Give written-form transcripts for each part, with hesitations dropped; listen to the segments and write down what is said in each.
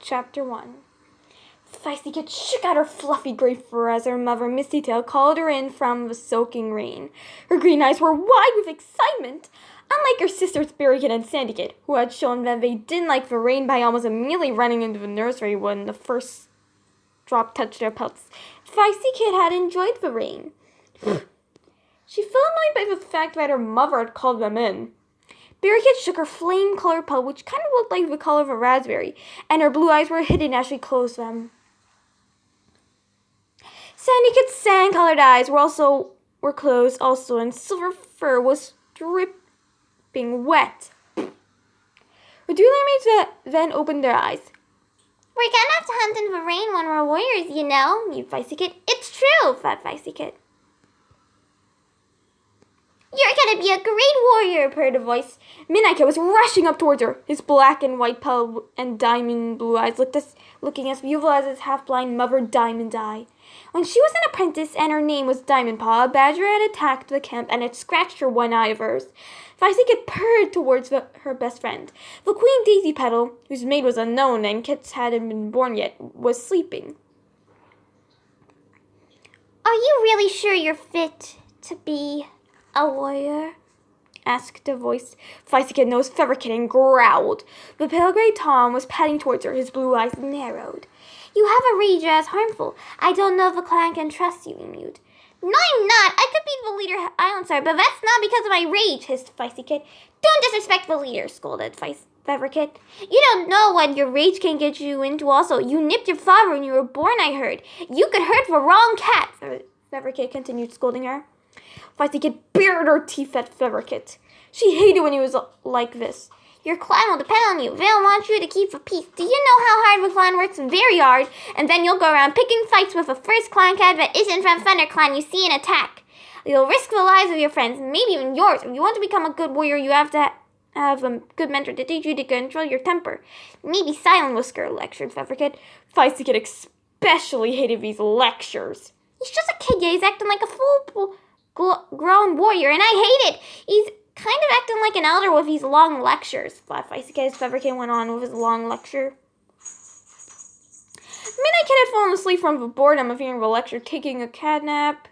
Chapter 1. Feistyclaw shook out her fluffy gray fur as her mother Mistytail called her in from the soaking rain. Her green eyes were wide with excitement. Unlike her sisters Berrykit and Sandykit, who had shown that they didn't like the rain by almost immediately running into the nursery when the first drop touched their pelts, Feistyclaw had enjoyed the rain. She felt annoyed by the fact that her mother had called them in. Berrykit shook her flame-colored pelt, which kind of looked like the color of a raspberry, and her blue eyes were hidden as she closed them. Sandykit's sand-colored eyes were closed also, and silver fur was dripping wet. The two mermaids then opened their eyes. "We're gonna have to hunt in the rain when we're warriors, you know," mewed Feistyclaw. "It's true," thought Feistyclaw. "You're gonna be a great warrior," purred a voice. Midnight was rushing up towards her, his black and white pelt and diamond blue eyes looking as beautiful as his half-blind mother Diamond Eye. When she was an apprentice and her name was Diamond Paw, a badger had attacked the camp and had scratched her one eye of hers. Feistyclaw purred towards her best friend. The Queen Daisy Petal, whose mate was unknown and kits hadn't been born yet, was sleeping. "Are you really sure you're fit to be a warrior?" asked a voice. Feistyclaw nosed Featherkit and growled. The pale gray Tom was padding towards her, his blue eyes narrowed. "You have a rage as harmful. I don't know if the clan can trust you," he mewed. "No, I'm not. I could be the leader Island Star, but that's not because of my rage," hissed Feistyclaw. "Don't disrespect the leader," scolded Featherkit. "You don't know what your rage can get you into also. You nipped your father when you were born, I heard. You could hurt the wrong cat," Featherkit continued scolding her. Feistyclaw bared her teeth at Featherkit. She hated when he was like this. "Your clan will depend on you. They'll want you to keep the peace. Do you know how hard the clan works? Very hard. And then you'll go around picking fights with the first clan cat that isn't from Thunder Clan you see and attack. You'll risk the lives of your friends, maybe even yours. If you want to become a good warrior, you have to have a good mentor to teach you to control your temper." "Maybe Silent Whisker," lectured Featherkit. Feistyclaw especially hated these lectures. "He's just a kid, yet he's acting like a full-grown warrior, and I hate it. He's kind of acting like an elder with these long lectures," thought Feistyclaw as Featherkit went on with his long lecture. Midnight had fallen asleep from the boredom of hearing the lecture, taking a Kidnap?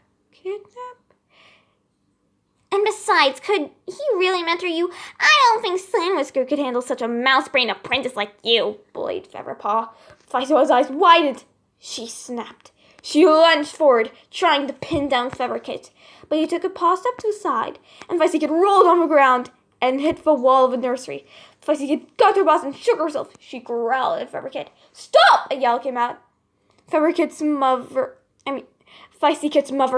"And besides, could he really mentor you? I don't think Silent Whisker could handle such a mouse-brained apprentice like you," bullied Featherpaw. Feistyclaw's eyes widened. She snapped. She lunged forward, trying to pin down Featherkit, but he took a paw step to the side, and Feistyclaw rolled on the ground and hit the wall of the nursery. Feistyclaw got to her boss and shook herself. She growled at Featherkit. "Stop!" a yell came out. Feithyclaw's mother,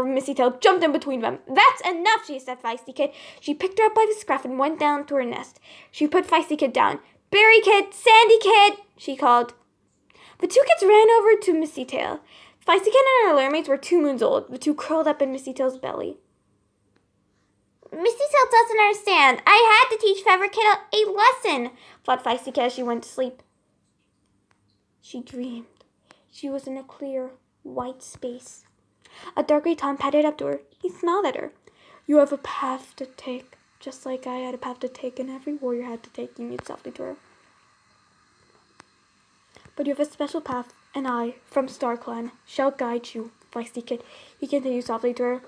Mistytail, jumped in between them. "That's enough," she said Feistyclaw. She picked her up by the scruff and went down to her nest. She put Feistyclaw down. "Berrykit, Sandykit," she called. The two kids ran over to Mistytail. Feistyclaw and her mermaids were 2 moons old. The two curled up in Mistytail's belly. "Mistytail doesn't understand. I had to teach Featherkit a lesson," thought Feistyclaw as she went to sleep. She dreamed. She was in a clear, white space. A dark gray Tom padded up to her. He smiled at her. "You have a path to take, just like I had a path to take and every warrior had to take," he mewed softly to her. "But you have a special path, and I, from Star Clan, shall guide you, Feistyclaw," he continued softly to her.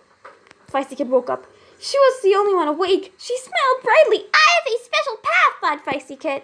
Feistyclaw woke up. She was the only one awake. She smiled brightly. "I have a special path," thought Feistyclaw.